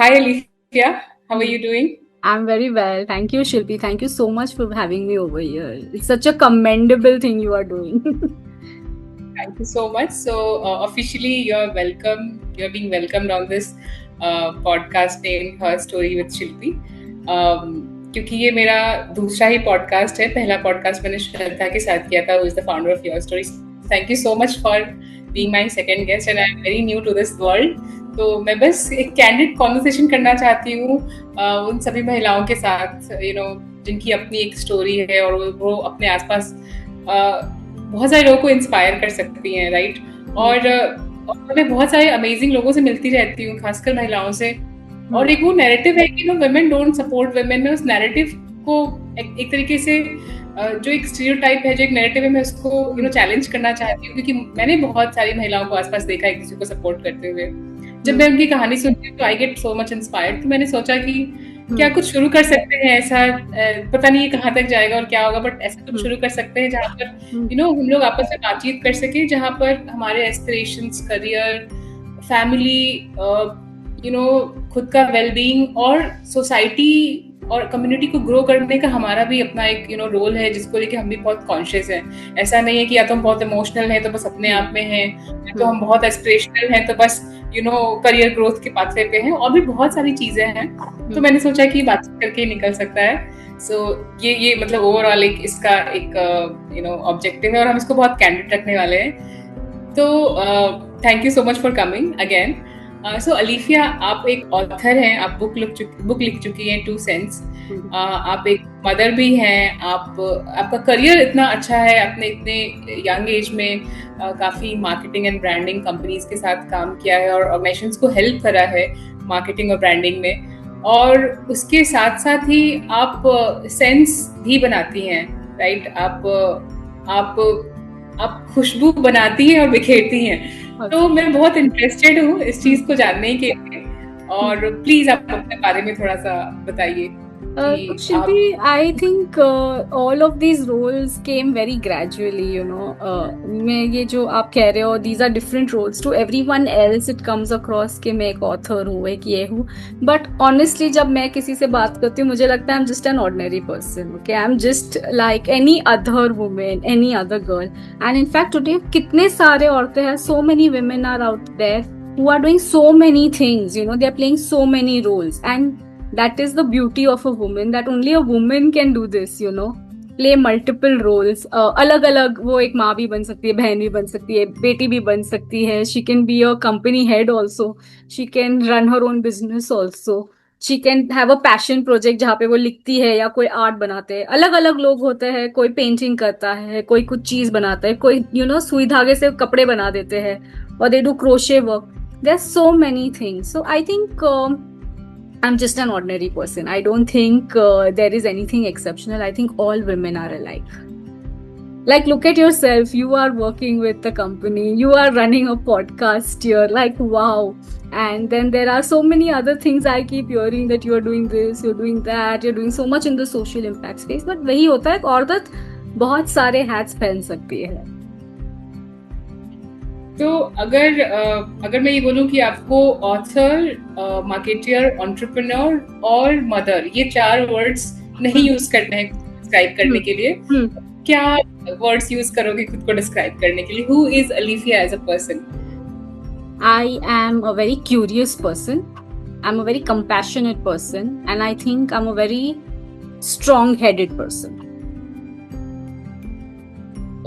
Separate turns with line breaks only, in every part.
Hi, Alicia. How are you doing?
I'm very well. Thank you, Shilpi. Thank you so much for having me over here. It's such a commendable thing you are doing.
Thank you so much. Officially, you're welcome. You're being welcomed on this podcast named Her Story with Shilpi. क्योंकि ये मेरा दूसरा ही podcast है. पहला podcast मैंने श्रद्धा के साथ किया था, who is the founder of YourStory. Thank you so much for being my second guest and I am very new to this world. तो मैं बस एक कैंडिड कॉन्वर्सेशन करना चाहती हूँ उन सभी महिलाओं के साथ, जिनकी अपनी एक स्टोरी है और वो अपने आसपास बहुत सारे लोगों को इंस्पायर कर सकती हैं, राइट. और मैं बहुत सारे अमेजिंग लोगों से मिलती रहती हूँ, खासकर महिलाओं से. और एक वो नैरेटिव है कि वुमेन डोंट सपोर्ट वुमेन. मैं उस नैरेटिव को एक तरीके से जो एक स्टीरियोटाइप है, जो एक नैरेटिव है, मैं उसको चैलेंज करना चाहती हूँ, क्योंकि मैंने बहुत सारी महिलाओं को आसपास देखा है किसी को सपोर्ट करते हुए. जब मैं उनकी कहानी सुनती हूँ तो I get so much inspired. तो मैंने सोचा कि क्या कुछ शुरू कर सकते हैं ऐसा. पता नहीं ये कहाँ तक जाएगा और क्या होगा, बट ऐसा कुछ शुरू कर सकते हैं जहाँ पर हम लोग आपस में बातचीत कर सके, जहाँ पर हमारे एस्पिरेशंस, करियर, फैमिली, खुद का वेलबींग और सोसाइटी और कम्युनिटी को ग्रो करने का हमारा भी अपना एक रोल है, जिसको लेके हम भी बहुत कॉन्शियस हैं. ऐसा नहीं है कि या तो हम बहुत इमोशनल हैं तो बस अपने आप में हैं, या तो हम बहुत एस्पिरेशनल हैं तो बस करियर ग्रोथ के पाथवे पे हैं. और भी बहुत सारी चीजें हैं. तो मैंने सोचा कि बातचीत करके निकल सकता है. ये मतलब ओवरऑल एक इसका एक ऑब्जेक्टिव है और हम इसको बहुत कैंडिड रखने वाले हैं. तो thank you so much for coming again. So Alifia, आप एक ऑथर हैं, आप बुक लिख चुकी हैं, 2 सेंस. आप एक मदर भी हैं. आपका करियर इतना अच्छा है, आपने इतने यंग एज में काफ़ी मार्केटिंग एंड ब्रांडिंग कंपनीज के साथ काम किया है और ऑर्गेनाइजेशंस को हेल्प करा है मार्केटिंग और ब्रांडिंग में. और उसके साथ साथ ही आप सेंस भी बनाती हैं, राइट. आप खुशबू बनाती हैं और बिखेरती हैं. तो मैं बहुत इंटरेस्टेड हूँ इस चीज को जानने के लिए. और प्लीज आप अपने बारे में थोड़ा सा बताइए.
Shilpi, I think all of these roles came very gradually, मैं ये जो आप कह रहे हो, these are different roles. To everyone else it comes across कि मैं एक author हूँ, एक ये हूँ. But honestly, जब मैं किसी से बात करती हूँ, मुझे लगता है I'm just an ordinary person. Okay, I'm just like any other woman, any other girl. And in fact, today कितने सारे औरतें हैं, so many women are out there who are doing so many things. They are playing so many roles. And that is the beauty of a woman, that only a woman can do this, play multiple roles. अलग अलग, वो एक माँ भी बन सकती है, बहन भी बन सकती है, बेटी भी बन सकती है. she can be a company head also, she can run her own business also, she can have a passion project जहाँ पे वो लिखती है या कोई आर्ट बनाते हैं. अलग अलग लोग होते हैं, कोई पेंटिंग करता है, कोई कुछ चीज बनाता है, कोई सुई धागे से कपड़े बना देते हैं, और they do crochet work. There are so many things. So I think I'm just an ordinary person. I don't think there is anything exceptional. I think all women are alike. Like, look at yourself. You are working with the company. You are running a podcast here. Like, wow. And then there are so many other things I keep hearing, that you are doing this, you're doing that, you're doing so much in the social impact space. But वही होता है, एक औरत बहुत सारे hats पहन सकती है.
तो अगर मैं ये बोलूँ कि आपको ऑथर, मार्केटियर, एंटरप्रेन्योर और मदर, ये 4 वर्ड्स नहीं यूज करने हैं डिस्क्राइब करने के लिए, क्या वर्ड्स यूज करोगे खुद को डिस्क्राइब करने के लिए? Who is Alifia as a person?
I am a very curious person. I'm a very compassionate person, and I think I'm a very strong-headed person.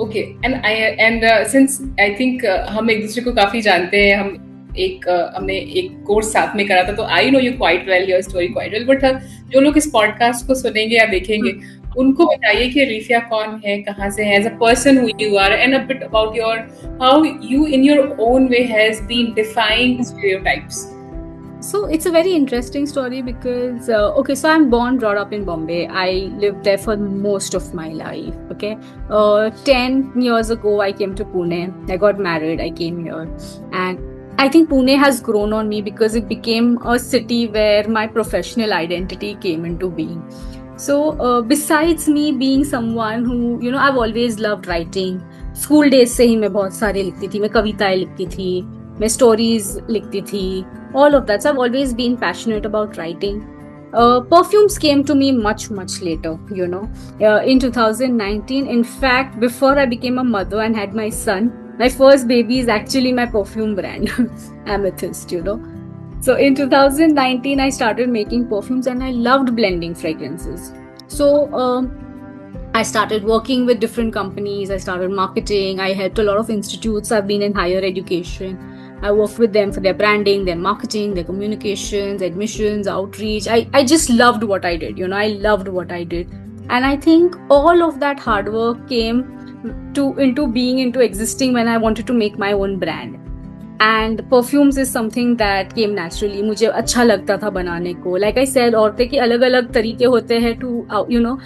Okay. And since I think हम एक दूसरे को काफी जानते हैं, हमने एक कोर्स साथ में करा था, तो I know you quite well, your story quite well. But जो लोग इस पॉडकास्ट को सुनेंगे या देखेंगे, उनको बताइए कि अलीफिया कौन है, कहाँ से है, as a person who you are, and a bit about your how you in your own way has been defying stereotypes.
So it's a very interesting story because, okay, so I'm born, brought up in Bombay. I lived there for most of my life. Okay, 10 years ago I came to Pune. I got married. I came here, and I think Pune has grown on me because it became a city where my professional identity came into being. So besides me being someone who, I've always loved writing. School days से ही मैं बहुत सारे लिखती थी, मैं कविताएं लिखती थी, मैं stories लिखती थी, all of that. So I've always been passionate about writing. Perfumes came to me much later, you know. In 2019, in fact, before I became a mother and had my son, my first baby is actually my perfume brand, Amethyst, you know. So in 2019, I started making perfumes and I loved blending fragrances. So I started working with different companies. I started marketing. I helped a lot of institutes. I've been in higher education. I worked with them for their branding, their marketing, their communications, admissions, outreach. I just loved what I did. You know, I loved what I did. And I think all of that hard work came into existing when I wanted to make my own brand. And perfumes is something that came naturally. मुझे अच्छा लगता था बनाने को. Like I said, औरतें के अलग अलग तरीके होते हैं to you know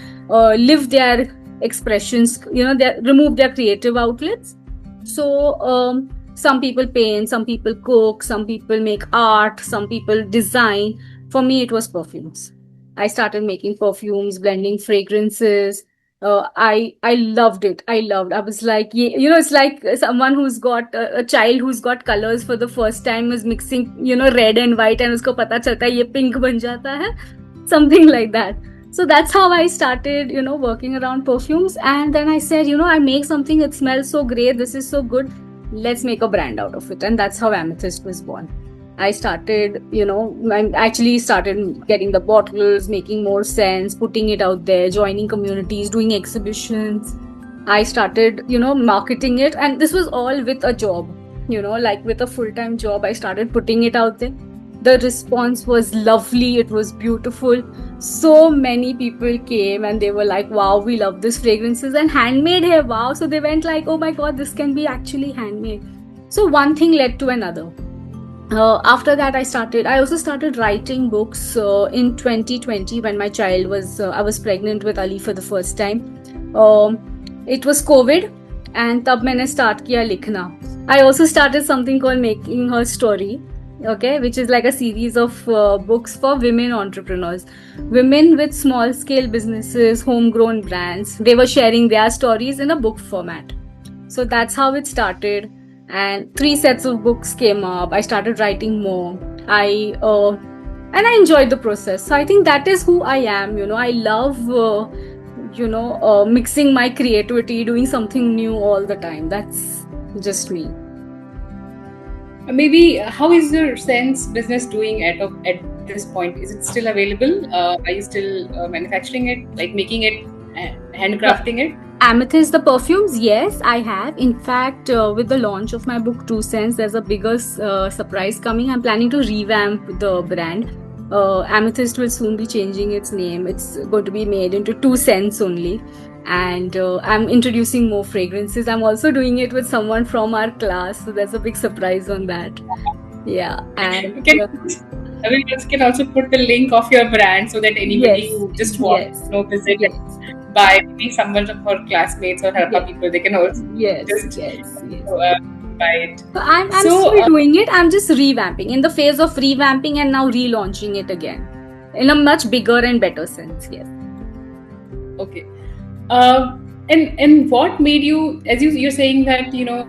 live their expressions, you know, remove their creative outlets. So some people paint, some people cook, some people make art, some people design. For me, it was perfumes. I started making perfumes, blending fragrances. I loved it. I was like, you know, it's like someone who's got a child who's got colors for the first time is mixing, you know, red and white, and usko pata chalta hai ye pink ban jata hai, something like that. So that's how I started, you know, working around perfumes. And then I said, you know, I make something that smells so great. This is so good. Let's make a brand out of it. And that's how Amethyst was born. I started, you know, I actually started getting the bottles, making more sense, putting it out there, joining communities, doing exhibitions. I started, you know, marketing it. And this was all with a job, you know, like with a full-time job. I started putting it out there. The response was lovely. It was beautiful. So many people came and they were like, wow, we love this fragrances and handmade hai, wow. So they went like, oh my God, this can be actually handmade. So one thing led to another. After that, I also started writing books in 2020 when my child was, I was pregnant with Ali for the first time. It was COVID and तब मैंने start किया लिखना. I also started something called Making Her Story, okay, which is like a series of books for women entrepreneurs, women with small scale businesses, homegrown brands. They were sharing their stories in a book format. So that's how it started. And 3 sets of books came up. I started writing more. And I enjoyed the process. So I think that is who I am. You know, I love, mixing my creativity, doing something new all the time. That's just me.
Maybe how is your Sense business doing at this point? Is it still available? Are you still manufacturing it, like making it, handcrafting it?
Amethyst, the perfumes, yes, I have. In fact, with the launch of my book Two Cents, there's a bigger surprise coming. I'm planning to revamp the brand. Amethyst will soon be changing its name. It's going to be made into 2 cents only. And I'm introducing more fragrances. I'm also doing it with someone from our class. So there's a big surprise on that. Yeah. And
we can also put the link of your brand so that anybody who just wants to visit by maybe someone of her classmates or her people, they can also buy it.
So I'm still doing it. I'm just revamping, in the phase of revamping and now relaunching it again in a much bigger and better sense. Yes.
Okay. And what made you, as you're saying that, you know,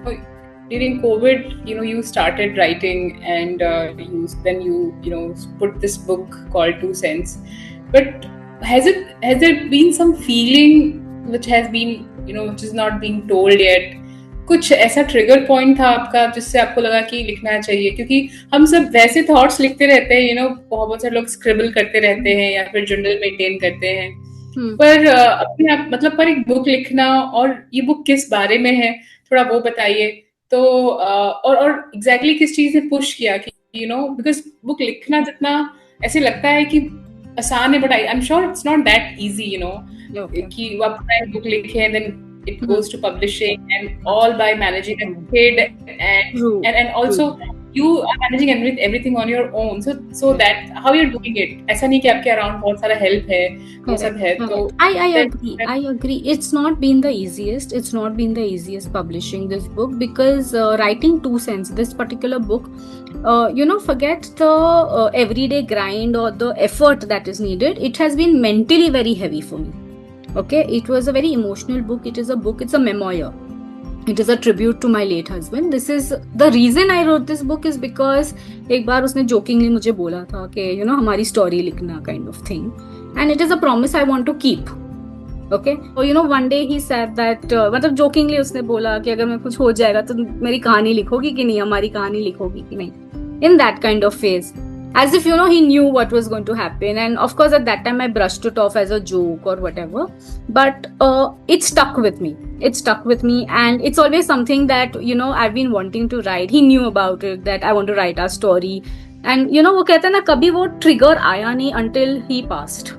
during COVID, you know, you started writing and you put this book called 2 Cents. But has there been some feeling which has been, you know, which is not being told yet? कुछ ऐसा trigger point था आपका जिससे आपको लगा कि लिखना चाहिए? क्योंकि हम सब वैसे थॉट्स लिखते रहते हैं, यू नो, बहुत सारे लोग स्क्रिबल करते रहते हैं या फिर जर्नल मेंटेन करते हैं, पर अपने आप मतलब पर एक बुक लिखना, और ये बुक किस बारे में है थोड़ा वो बताइए. तो और एग्जैक्टली किस चीज ने पुश किया कि यू नो, बिकॉज बुक लिखना जितना ऐसे लगता है कि आसान है, but I am sure it's not that easy, you know, कि आप बुक लिखे and then it goes to publishing, and all by managing a kid, and also you are managing everything on your own. So that how you're doing it, ऐसा नहीं कि आपके around बहुत सारा help है, वो सब है. तो
I agree. It's not been the easiest publishing this book, because writing 2 Cents, this particular book, forget the everyday grind or the effort that is needed. It has been mentally very heavy for me. Okay, it was a very emotional book. It's a memoir. It is a tribute to my late husband. This is the reason I wrote this book is because एक बार उसने jokingly मुझे बोला था कि हमारी story लिखना kind of thing, and it is a promise I want to keep. Okay, so one day he said that मतलब jokingly उसने बोला कि अगर मैं कुछ हो जाएगा तो मेरी कहानी लिखोगी कि नहीं, हमारी कहानी लिखोगी कि नहीं, in that kind of phase. As if he knew what was going to happen, and of course at that time I brushed it off as a joke or whatever, but it stuck with me. And it's always something that I've been wanting to write. He knew about it, that I want to write our story, and वो कहते हैं ना, कभी वो trigger आया नहीं until he passed.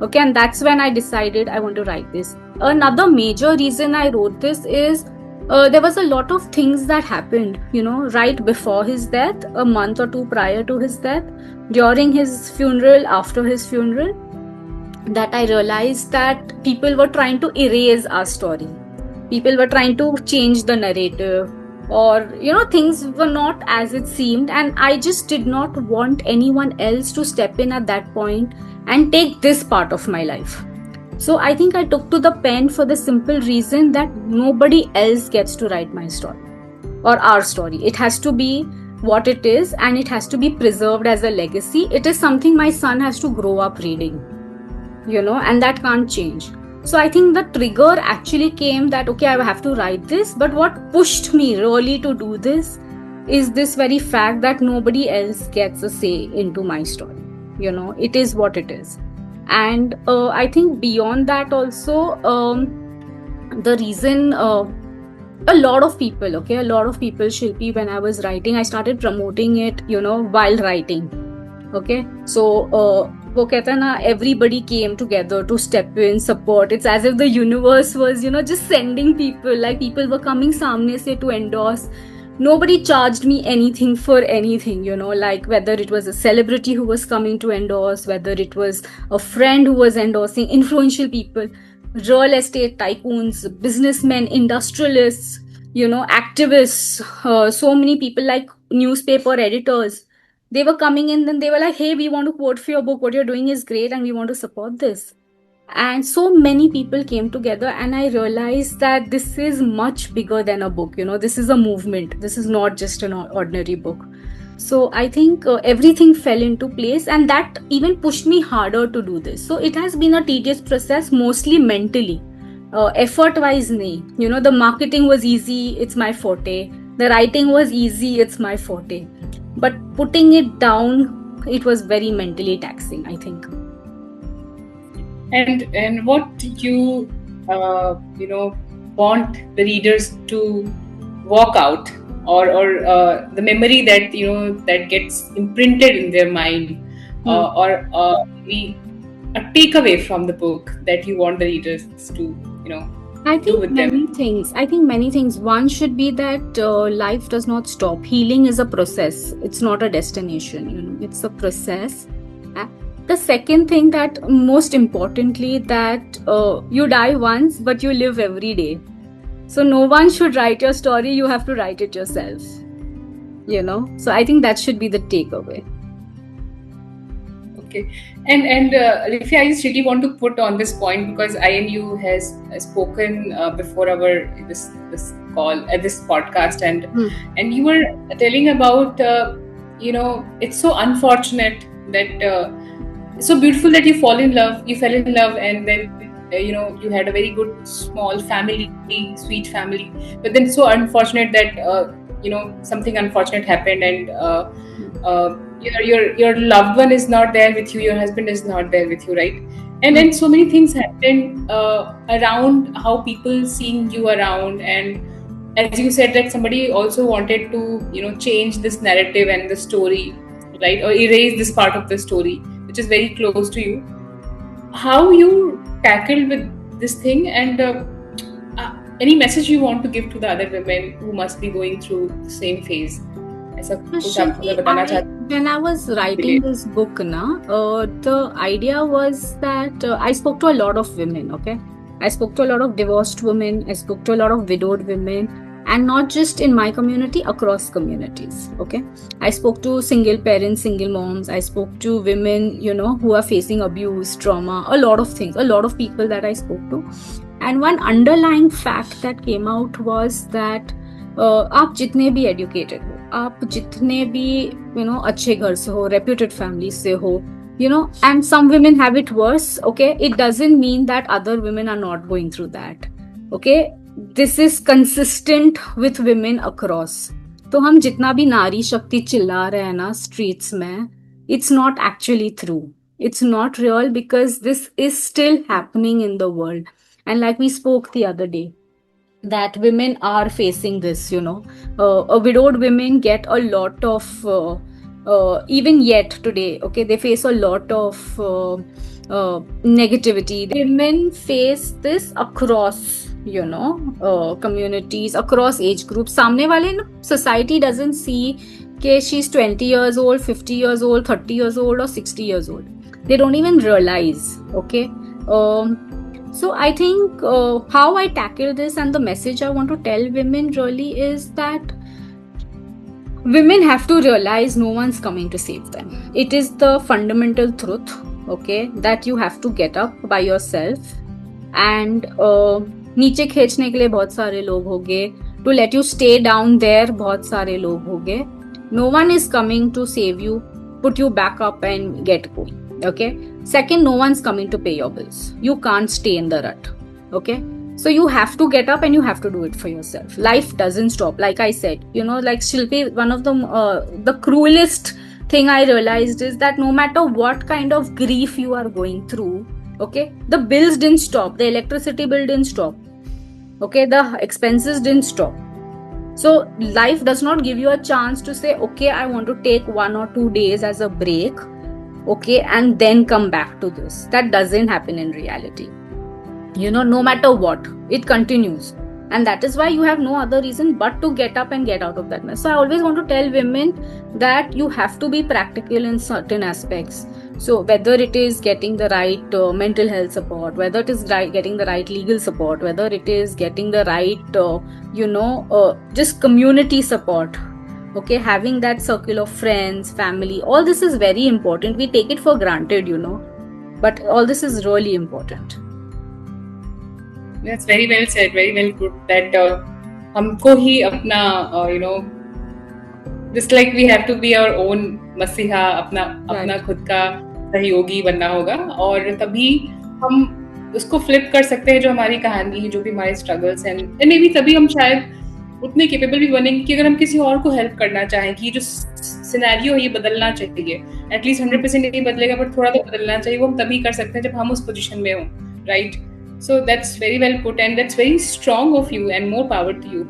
Okay, and that's when I decided I want to write this. Another major reason I wrote this is there was a lot of things that happened, right before his death, a month or two prior to his death, during his funeral, after his funeral, that I realized that people were trying to erase our story. People were trying to change the narrative, or, things were not as it seemed, and I just did not want anyone else to step in at that point and take this part of my life. So I think I took to the pen for the simple reason that nobody else gets to write my story or our story. It has to be what it is, and it has to be preserved as a legacy. It is something my son has to grow up reading, and that can't change. So I think the trigger actually came that, okay, I have to write this. But what pushed me really to do this is this very fact that nobody else gets a say into my story. It is what it is. And I think beyond that also, the reason a lot of people, Shilpi, when I was writing, I started promoting it, while writing. Okay, so वो कहता है ना, everybody came together to step in, support. It's as if the universe was, just sending people, like people were coming सामने से to endorse. Nobody charged me anything for anything, like whether it was a celebrity who was coming to endorse, whether it was a friend who was endorsing, influential people, real estate tycoons, businessmen, industrialists, activists, so many people like newspaper editors. They were coming in and they were like, hey, we want to quote for your book. What you're doing is great and we want to support this. And so many people came together, and I realized that this is much bigger than a book. This is a movement. This is not just an ordinary book. So I think everything fell into place, and that even pushed me harder to do this. So it has been a tedious process, mostly mentally. Effort-wise, nahi. The marketing was easy. It's my forte. The writing was easy. It's my forte. But putting it down, it was very mentally taxing, I think.
And what do you want the readers to walk out, or the memory that that gets imprinted in their mind, or maybe a takeaway from the book that you want the readers to
I think many things. One should be that life does not stop. Healing is a process. It's not a destination. It's a process. The second thing, that most importantly, that you die once, but you live every day. So no one should write your story. You have to write it yourself. So I think that should be the takeaway.
Okay. And Alifia, I just really want to put on this point, because INU has spoken before this call at this podcast, and you were telling about it's so unfortunate that it's so beautiful that you fell in love, and then you had a very good small family, sweet family, but then so unfortunate that something unfortunate happened, and your loved one is not there with you, your husband is not there with you, right? And then so many things happened around how people seeing you around, and as you said that somebody also wanted to change this narrative and the story, right, or erase this part of the story which is very close to you. How you tackled with this thing, and any message you want to give to the other women who must be going through the same phase?
When I was writing this book, the idea was that I spoke to a lot of women, okay? I spoke to a lot of divorced women, I spoke to a lot of widowed women, and not just in my community, across communities, okay? I spoke to single parents, single moms, I spoke to women, who are facing abuse, trauma, a lot of things, a lot of people that I spoke to. And one underlying fact that came out was that आप जितने भी educated हो, आप जितने भी अच्छे घर से हो, reputed family से हो, and some women have it worse, okay? It doesn't mean that other women are not going through that, okay? This is consistent with women across. तो हम जितना भी नारी शक्ति चिल्ला रहे हैं ना streets में, it's not actually true. It's not real because this is still happening in the world. And like we spoke the other day, that women are facing this, widowed women get a lot of even yet today, okay, they face a lot of negativity. Women face this across communities, across age groups. सामने वाले society doesn't see कि she's 20 years old, 50 years old, 30 years old or 60 years old. They don't even realize, okay? So I think how I tackle this and the message I want to tell women really is that women have to realize no one's coming to save them. It is the fundamental truth, okay, that you have to get up by yourself and नीचे खींचने के लिए बहुत सारे लोग होंगे, to let you stay down there बहुत सारे लोग होंगे. No one is coming to save you, put you back up and get going. Okay. Second, no one's coming to pay your bills. You can't stay in the rut. Okay. So you have to get up and you have to do it for yourself. Life doesn't stop. Like I said, like Shilpi, one of the cruelest thing I realized is that no matter what kind of grief you are going through, okay, the bills didn't stop. The electricity bill didn't stop. Okay. The expenses didn't stop. So life does not give you a chance to say, okay, I want to take 1 or 2 days as a break, okay, and then come back to this. That doesn't happen in reality. No matter what, it continues. And that is why you have no other reason but to get up and get out of that mess. So I always want to tell women that you have to be practical in certain aspects. So whether it is getting the right mental health support, whether it is getting the right legal support, whether it is getting the right, just community support, okay, having that circle of friends, family, all this is very important. We take it for granted, but all this is really important.
That's very well said, very well put. That हमको ही अपना just like we have to be our own मसीहा, अपना खुद का सहयोगी बनना होगा, और तभी हम उसको फ्लिप कर सकते हैं जो हमारी कहानी है, जो भी हमारे स्ट्रगल्स हैं, मे बी तभी हम शायद उतने केपेबल भी बनेंगे कि अगर हम किसी और को हेल्प करना चाहें कि जो सिनेरियो है ये बदलना चाहिए, एटलीस्ट 100% नहीं बदलेगा बट थोड़ा तो बदलना चाहिए, वो हम तभी कर सकते हैं जब हम उस पोजीशन में हों, right? So that's very well put and that's very strong of you and more power to you.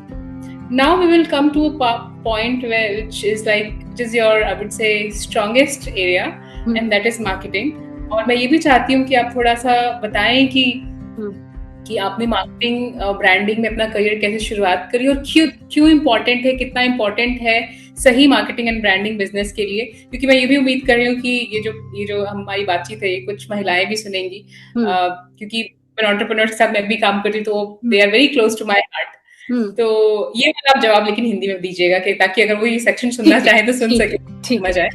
Now we will come to a point which is your, I would say, strongest area, and that is marketing. और मैं ये भी चाहती हूँ कि आप थोड़ा सा बताएं कि आपने मार्केटिंग ब्रांडिंग में अपना करियर कैसे शुरुआत करी और क्यों इम्पोर्टेंट है, कितना इम्पोर्टेंट है सही मार्केटिंग एंड ब्रांडिंग बिजनेस के लिए, क्योंकि मैं ये भी उम्मीद कर रही हूँ कि ये जो हमारी बातचीत है ये कुछ महिलाएं भी सुनेंगी, क्योंकि एंटरप्रेन्योर्स के साथ मैं भी काम करती हूँ तो they are very close to my heart. तो ये वाला आप जवाब लेकिन हिंदी में दीजिएगा कि ताकि अगर वो ये सेक्शन सुनना चाहे तो सुन सके, समझ आए.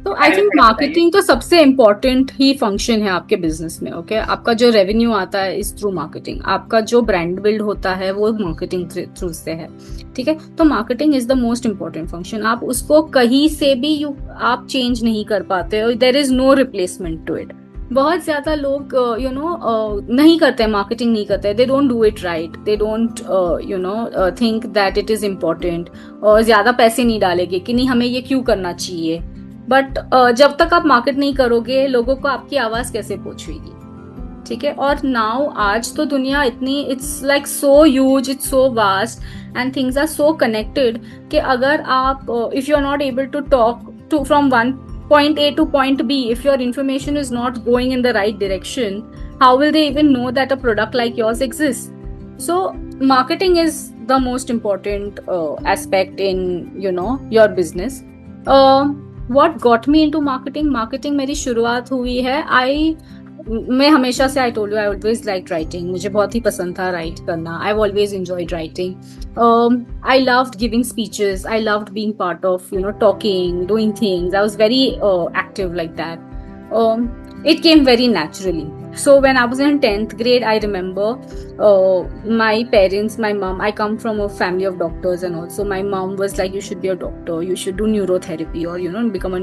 तो आई थिंक मार्केटिंग तो सबसे इम्पोर्टेंट ही फंक्शन है आपके बिजनेस में. ओके, आपका जो रेवेन्यू आता है इस थ्रू मार्केटिंग, आपका जो ब्रांड बिल्ड होता है वो मार्केटिंग थ्रू से है. ठीक है, तो marketing is the most important function. आप उसको कहीं से भी आप चेंज नहीं कर पाते, there is no replacement to it. बहुत ज्यादा लोग नहीं करते, मार्केटिंग नहीं करते, they don't do it right, they don't think that it is important, और ज्यादा पैसे नहीं डालेंगे कि नहीं हमें ये क्यों करना चाहिए. बट जब तक आप मार्केट नहीं करोगे लोगों को आपकी आवाज कैसे पहुंचेगी. ठीक है, और नाउ आज तो दुनिया इतनी, it's like so huge, it's so vast and things are so connected कि अगर आप if you are not able to talk to from one point A to point B, if your information is not going in the right direction, how will they even know that a product like yours exists? So marketing is the most important aspect in your business. What got me into marketing मेरी शुरुआत हुई है, मैं हमेशा से, I told you, I always like writing. मुझे बहुत ही पसंद था राइट करना. I always enjoyed writing. I loved giving speeches. I loved being part of, talking, doing things. I was very active like that. It came very naturally. So when I was in 10th grade, I remember my parents, my mom, I come from a family of doctors, and also my mom was like, you should be a doctor, you should do neurotherapy, or become a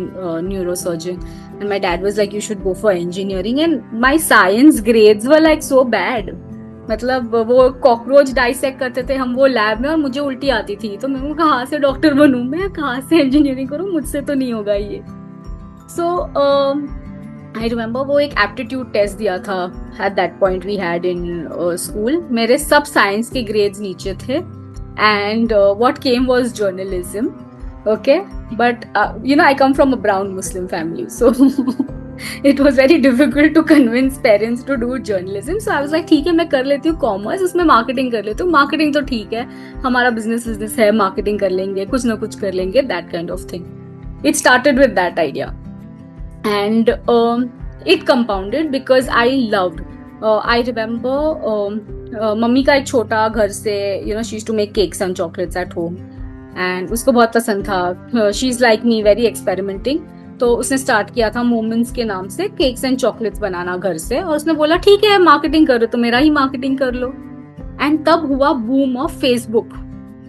neurosurgeon. And my dad was like, you should go for engineering. And my science grades were like so bad. मतलब वो cockroach dissect करते थे हम वो lab में, और मुझे उल्टी आती थी, तो मैं कहाँ से डॉक्टर बनूं, मैं कहाँ से इंजीनियरिंग करूं, मुझसे तो नहीं होगा ये. सो आई रिमेम्बर वो एक एप्टीट्यूड टेस्ट दिया था at that point we had in school. मेरे सब साइंस के ग्रेड्स नीचे थे, and what came was journalism. Okay, but I come from a brown Muslim family, so it was very difficult to convince parents to do journalism. So I was like, ठीक है, मैं कर लेती हूँ commerce, उसमें marketing कर लेती हूँ. मार्केटिंग तो ठीक है, हमारा बिजनेस है, मार्केटिंग कर लेंगे, कुछ ना कुछ कर लेंगे, that kind of thing. It started with that idea, and it compounded because I loved. I remember mummy का एक छोटा घर से, she used to make cakes and chocolates at home. And उसको बहुत पसंद था. She is like me, very experimenting. तो उसने स्टार्ट किया था मोमेंट्स के नाम से केक्स एंड चॉकलेट्स बनाना घर से, और उसने बोला ठीक है मार्केटिंग करो, तो मेरा ही मार्केटिंग कर लो. एंड तब हुआ boom of Facebook,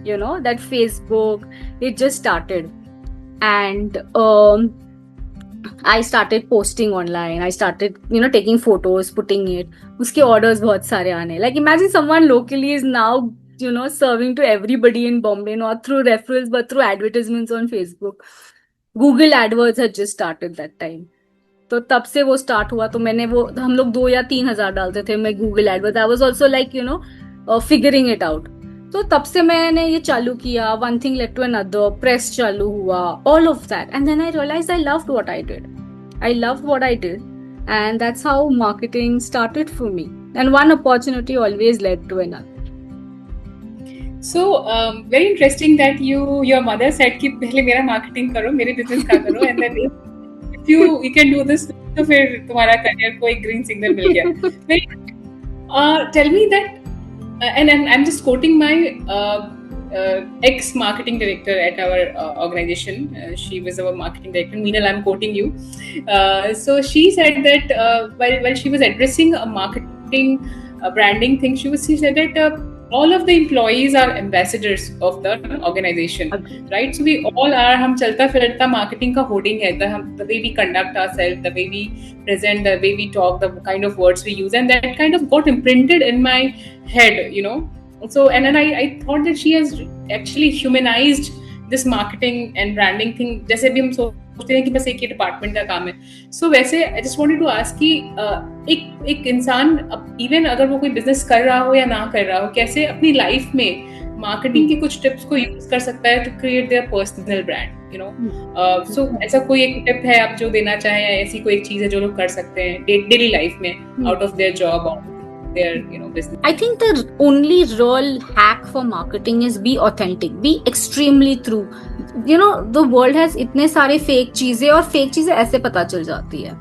that Facebook, it just started. And I started posting online. I started, taking photos, putting it. उसके orders बहुत सारे आने. Like imagine someone locally is now, serving to everybody in Bombay, not through referrals but through advertisements on Facebook. Google AdWords had just started that time. तो तब से वो start हुआ. तो मैंने हम लोग 2 या 3 हजार डालते थे. मैं Google AdWords, I was also like, figuring it out. तो तब से मैंने ये चालू किया. One thing led to another. Press चालू हुआ. All of that. And then I realized I loved what I did. I loved what I did. And that's how marketing started for me. And one opportunity always led to another.
So very interesting that your mother said कि पहले मेरा marketing करो, मेरे business का करो, and then if you can do this, तो फिर तुम्हारा career को एक green signal मिल गया. Tell me that, and I'm just quoting my ex-marketing director at our organization. She was our marketing director. Meenal, I'm quoting you. So she said that while she was addressing a marketing branding thing, she said that all of the employees are ambassadors of the organization, right? So we all are, हम चलता फिरता marketing का hoarding है, the way we conduct ourselves, the way we present, the way we talk, the kind of words we use, and that kind of got imprinted in my head, So and then I thought that she has actually humanized this marketing and branding thing. जैसे भी हम सोचते हैं कि बस एक ही department का काम है. So वैसे I just wanted to ask कि एक इंसान इवन अगर वो कोई बिजनेस कर रहा हो या ना कर रहा हो, कैसे अपनी लाइफ में मार्केटिंग की कुछ टिप्स को यूज कर सकता है to create their personal brand. So ऐसा कोई एक टिप है आप जो देना चाहें, ऐसी कोई एक चीज है जो लोग कर सकते हैं डेली लाइफ में आउट ऑफ देयर जॉब और their business?
I think the only real hack for marketing is be authentic, be extremely true. The world has इतने सारे fake चीजें, और fake चीजें ऐसे पता चल जाती है.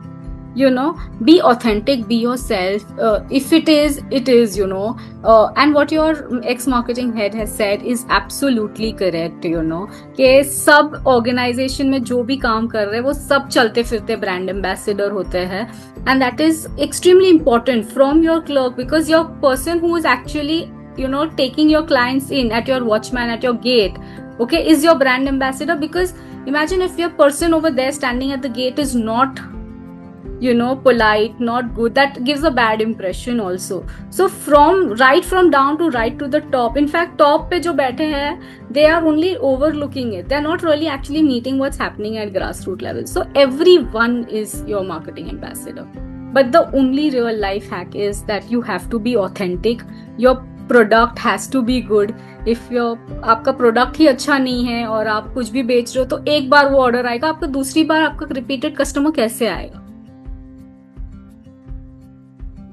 Be authentic, be yourself. If it is, and what your ex-marketing head has said is absolutely correct, कि सब organization में जो भी काम कर रहे हैं वो सब चलते फिरते brand ambassador होते हैं. And that is extremely important from your clerk, because your person who is actually, taking your clients in at your watchman, at your gate, okay, is your brand ambassador. Because imagine if your person over there standing at the gate is not, polite, not good, that gives a bad impression also. So from down to right to the top, in fact top pe jo baithe hain, they are only overlooking it, they're not really actually meeting what's happening at grassroots level. So everyone is your marketing ambassador. But the only real life hack is that you have to be authentic. Your product has to be good. If आपका product ही अच्छा नहीं है और आप कुछ भी बेच रहे हो, तो एक बार वो ऑर्डर आएगा, आपको दूसरी बार आपका रिपीटेड कस्टमर कैसे आएगा?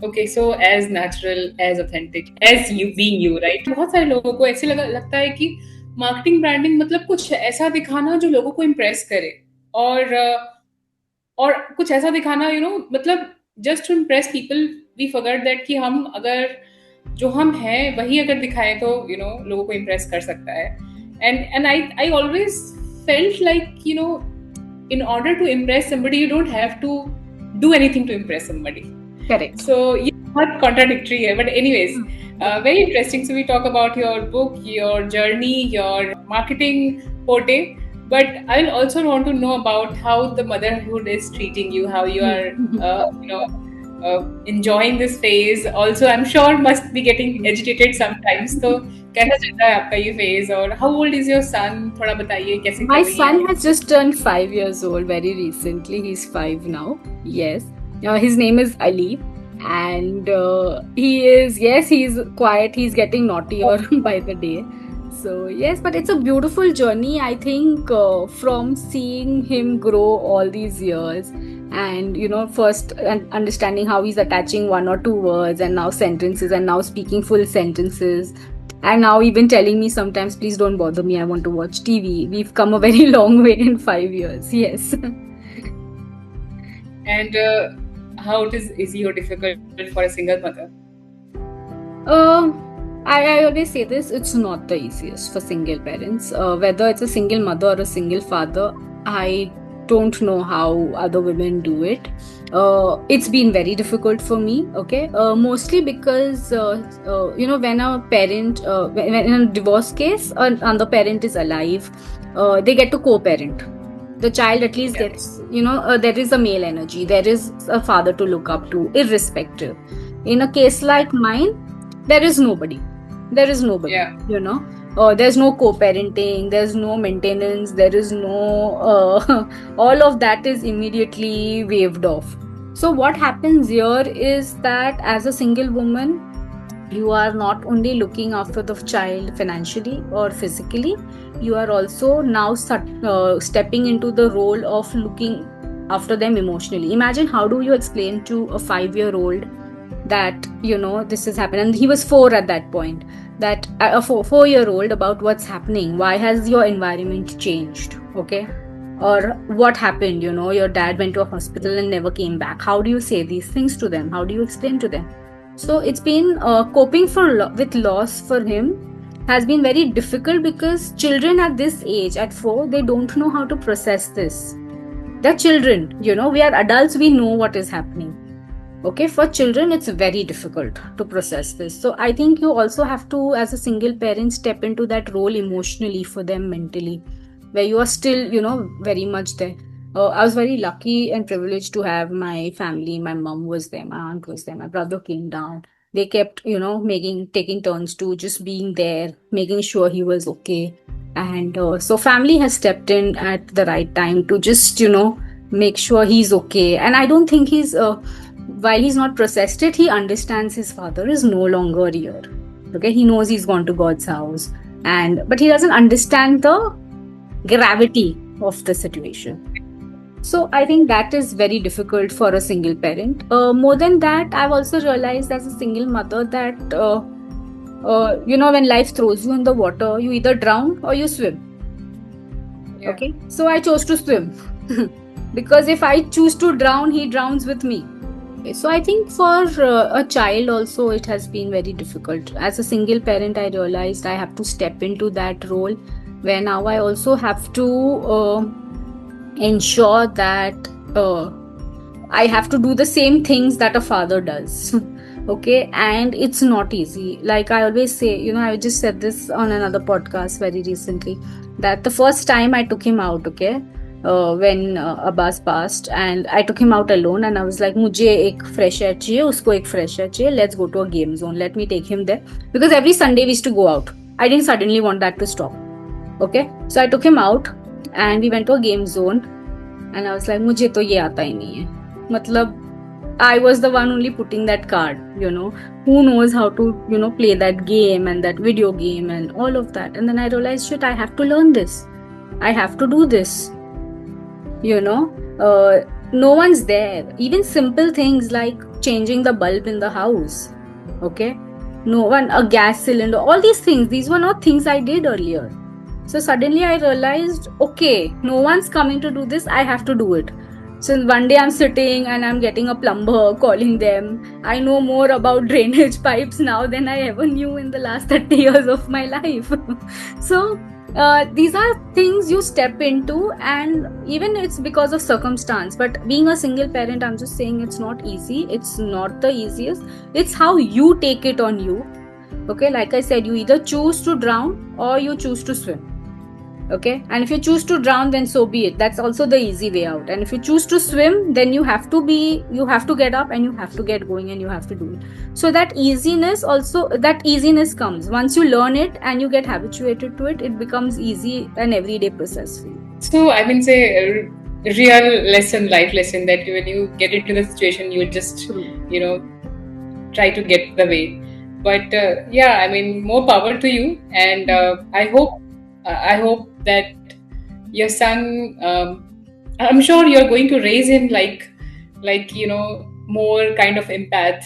Okay, so as natural, as authentic, as you being you, right? बहुत सारे लोगों को ऐसे लगता है कि मार्केटिंग ब्रांडिंग मतलब कुछ ऐसा दिखाना जो लोगों को इम्प्रेस करे, और कुछ ऐसा दिखाना मतलब just to impress people. We forgot that कि हम अगर जो हम हैं वही अगर दिखाएं तो लोगों को इम्प्रेस कर सकता है. And I always felt like in order to impress somebody you don't have to do anything to impress somebody.
Correct.
So yeah, not contradictory here, but anyways, very interesting. So we talk about your book, your journey, your marketing forte, but I will also want to know about how the motherhood is treating you, how you are, enjoying this phase. Also, I'm sure must be getting agitated sometimes. So कैसा चल रहा है आपका ये phase और how old is your son? थोड़ा बताइए कैसे
My
कर रही हैं
son
आप?
has just turned 5 years old very recently. He's 5 now. Yes. His name is Ali. And he's quiet. He's getting naughtier by the day. So, yes, but it's a beautiful journey, I think, from seeing him grow all these years and, first understanding how he's attaching one or two words and now sentences and now speaking full sentences. And now even telling me sometimes, please don't bother me, I want to watch TV. We've come a very long way in 5 years. Yes.
And how it is easy or difficult for a single mother?
I always say this, it's not the easiest for single parents. Whether it's a single mother or a single father, I don't know how other women do it. It's been very difficult for me, okay? Mostly because, when a parent, when in a divorce case, another parent is alive, they get to co-parent. The child at least gets, there is a male energy, there is a father to look up to, irrespective. In a case like mine, there is nobody. There's no co-parenting, there's no maintenance, there is no, all of that is immediately waved off. So what happens here is that as a single woman, you are not only looking after the child financially or physically, you are also now stepping into the role of looking after them emotionally. Imagine, how do you explain to a 5-year-old that, this has happened? And he was 4 at that point. That a 4-year-old about what's happening. Why has your environment changed? Okay. Or what happened? Your dad went to a hospital and never came back. How do you say these things to them? How do you explain to them? So it's been coping with loss for him has been very difficult because children at this age, at 4, they don't know how to process this. They're children, we are adults, we know what is happening. Okay, for children, it's very difficult to process this. So I think you also have to, as a single parent, step into that role emotionally for them mentally, where you are still, very much there. I was very lucky and privileged to have my family. My mom was there, my aunt was there, my brother came down. They kept, taking turns to just being there, making sure he was okay. And so family has stepped in at the right time to just, make sure he's okay. And I don't think while he's not processed it, he understands his father is no longer here. Okay, he knows he's gone to God's house, but he doesn't understand the gravity of the situation. So I think that is very difficult for a single parent. More than that, I've also realized as a single mother that when life throws you in the water, you either drown or you swim. Yeah. Okay, so I chose to swim because if I choose to drown, he drowns with me. So I think for a child also it has been very difficult. As a single parent, I realized I have to step into that role where now I also have to ensure that I have to do the same things that a father does. Okay, and it's not easy. Like I always say, I just said this on another podcast very recently, that the first time I took him out, okay, when Abbas passed, and I took him out alone and I was like, मुझे एक fresh air चाहिए, उसको एक fresh air चाहिए, let's go to a game zone, let me take him there. Because every Sunday we used to go out. I didn't suddenly want that to stop. Okay, so I took him out and we went to a game zone and I was like, मुझे तो ये आता ही नहीं है. मतलब I was the one only putting that card, who knows how to, play that game and that video game and all of that. And then I realized, shit, I have to learn this. I have to do this. No one's there. Even simple things like changing the bulb in the house. Okay. No one, a gas cylinder, all these things, these were not things I did earlier. So suddenly I realized, okay, no one's coming to do this. I have to do it. So one day I'm sitting and I'm getting a plumber, calling them. I know more about drainage pipes now than I ever knew in the last 30 years of my life. So These are things you step into, and even it's because of circumstance. But being a single parent, I'm just saying it's not easy. It's not the easiest. It's how you take it on you. Okay, like I said, you either choose to drown or you choose to swim. Okay, and if you choose to drown, then so be it. That's also the easy way out. And if you choose to swim, then you have to get up and you have to get going and you have to do it. So that easiness comes once you learn it and you get habituated to it. It becomes easy, an everyday process for you.
So I mean, say a real lesson, life lesson, that when you get into the situation, you just try to get the way. But yeah, I mean, more power to you, and I hope that your son, I'm sure you're going to raise him like more kind of empath,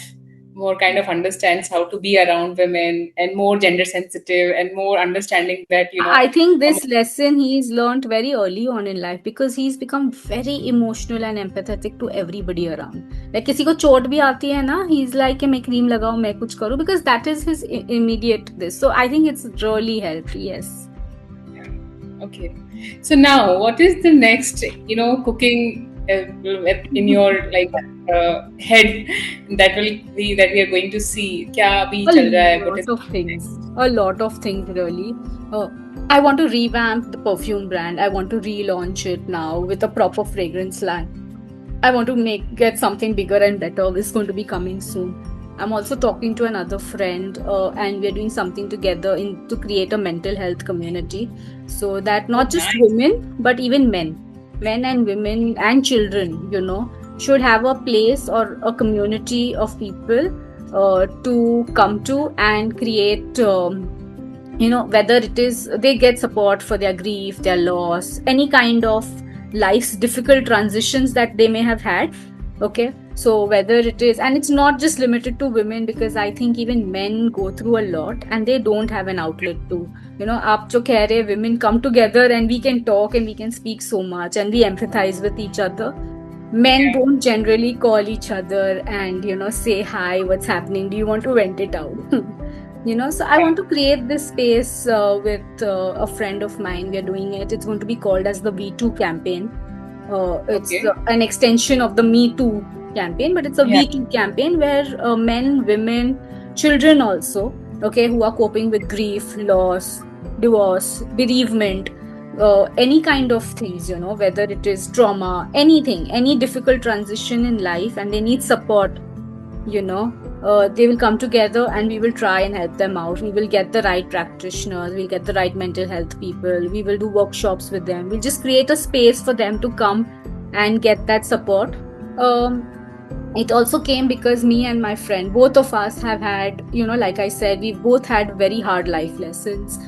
more kind of understands how to be around women, and more gender sensitive, and more understanding that
I think this lesson he's learned very early on in life, because he's become very emotional and empathetic to everybody around. Like किसी को चोट भी आती है ना, he's like मैं cream लगाऊं, मैं कुछ करूं, because that is his immediate this. So I think it's really helped. Yes.
Okay. So now, what is the next, cooking in your head that we are going to see? क्या अभी चल रहा है? What is
a lot of things really. I want to revamp the perfume brand. I want to relaunch it now with a proper fragrance line. I want to get something bigger and better. It's going to be coming soon. I'm also talking to another friend, and we're doing something together to create a mental health community, so that not just women but even men and women and children, should have a place or a community of people to come to and create. Whether it is they get support for their grief, their loss, any kind of life's difficult transitions that they may have had. Okay, so whether it is, and it's not just limited to women, because I think even men go through a lot and they don't have an outlet to, aap jo keh rahe, women come together and we can talk and we can speak so much and we empathize with each other. Men don't generally call each other and say hi, what's happening, do you want to vent it out? So I want to create this space with a friend of mine. We are doing it. It's going to be called as the V2 campaign. It's an extension of the Me Too campaign, but it's a V2 campaign where men, women, children also, who are coping with grief, loss, divorce, bereavement, any kind of things, whether it is trauma, anything, any difficult transition in life, and they need support, they will come together and we will try and help them out. We will get the right practitioners, we'll get the right mental health people, we will do workshops with them, we'll just create a space for them to come and get that support. It also came because me and my friend, both of us have had, like I said, we've both had very hard life lessons.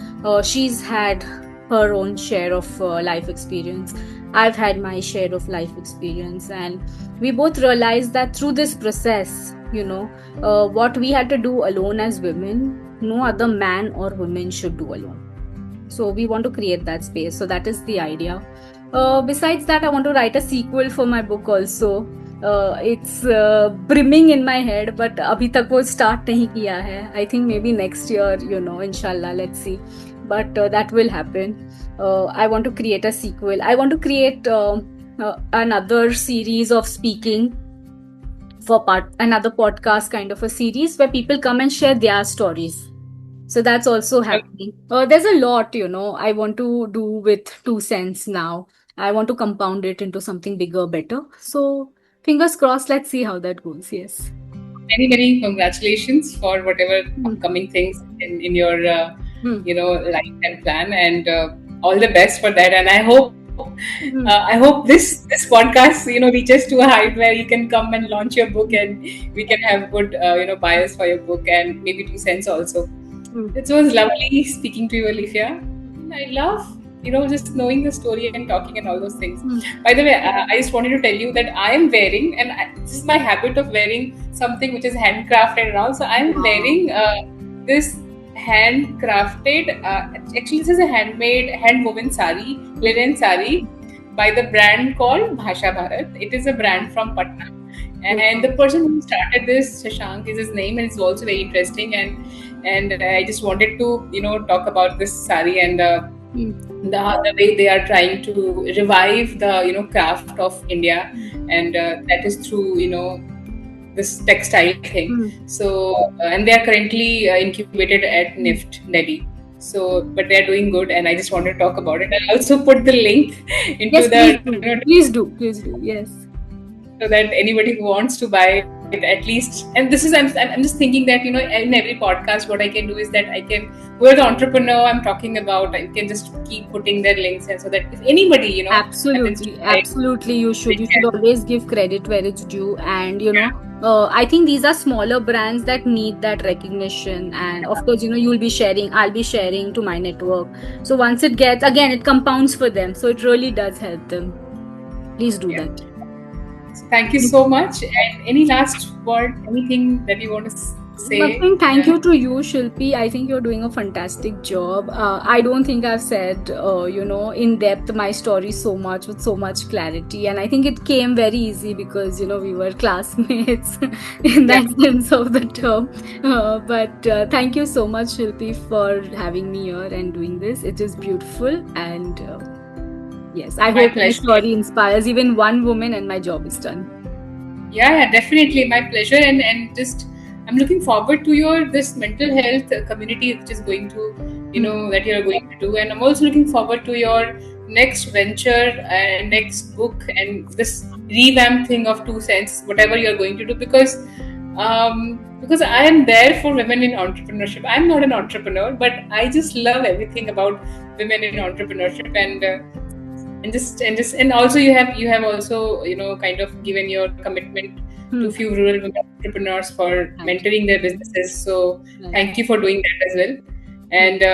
She's had her own share of life experience. I've had my share of life experience, and we both realized that through this process, what we had to do alone as women, no other man or woman should do alone. So we want to create that space. So that is the idea. Besides that, I want to write a sequel for my book also. It's brimming in my head, but abhi tak wo start nahi kiya hai. I think maybe next year, inshallah, let's see. But that will happen. I want to create a sequel. I want to create another series of speaking for another podcast kind of a series where people come and share their stories. So that's also happening. There's a lot, I want to do with 2 cents now. I want to compound it into something bigger, better. So fingers crossed, let's see how that goes. Yes.
Many, many congratulations for whatever upcoming things in your, life and plan, and all the best for that. And I hope this podcast reaches to a height where you can come and launch your book, and we can have good buyers for your book, and maybe 2 cents also. It was lovely speaking to you, Alifia. I love just knowing the story and talking and all those things. By the way, I just wanted to tell you that I am wearing, and this is my habit of wearing something which is handcrafted and all. So I'm wearing this handcrafted, actually this is a hand-woven sari, linen sari, by the brand called Bhasha Bharat. It is a brand from Patna, and the person who started this, Shashank is his name, and it's also very interesting. And I just wanted to talk about this sari, and the way they are trying to revive the craft of India, and that is through this textile thing. So and they are currently incubated at NIFT Delhi. So, but they're doing good, and I just want to talk about it. I'll also put the link into
Yes, please do. Yes.
so that anybody who wants to buy it, at least. And this is I'm just thinking that in every podcast, what I can do is that I can, whoever the entrepreneur I'm talking about, I can just keep putting their links, and so that if anybody
absolutely you should always give credit where it's due, and I think these are smaller brands that need that recognition, and of course I'll be sharing to my network, so once it gets, again, it compounds for them, so it really does help them. Please do that.
Thank you so much. And any last word, anything that you want to say?
Nothing. Thank you to you, Shilpi. I think you're doing a fantastic job. I don't think I've said, in depth my story so much with so much clarity. And I think it came very easy because, we were classmates in that sense of the term. But thank you so much, Shilpi, for having me here and doing this. It is beautiful. And yes, I hope my story inspires even one woman and my job is done.
Yeah, definitely. My pleasure. And just, I'm looking forward to this mental health community which is going to, that you're going to do. And I'm also looking forward to your next venture and next book and this revamp thing of 2 Cents, whatever you're going to do, because I am there for women in entrepreneurship. I'm not an entrepreneur, but I just love everything about women in entrepreneurship, and also you have also kind of given your commitment to a few rural women entrepreneurs for mentoring their businesses. So thank you for doing that as well, and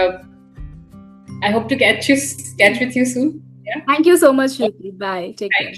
I hope to catch with you soon. Yeah.
Thank you so much, Shilpi. Bye. Take care.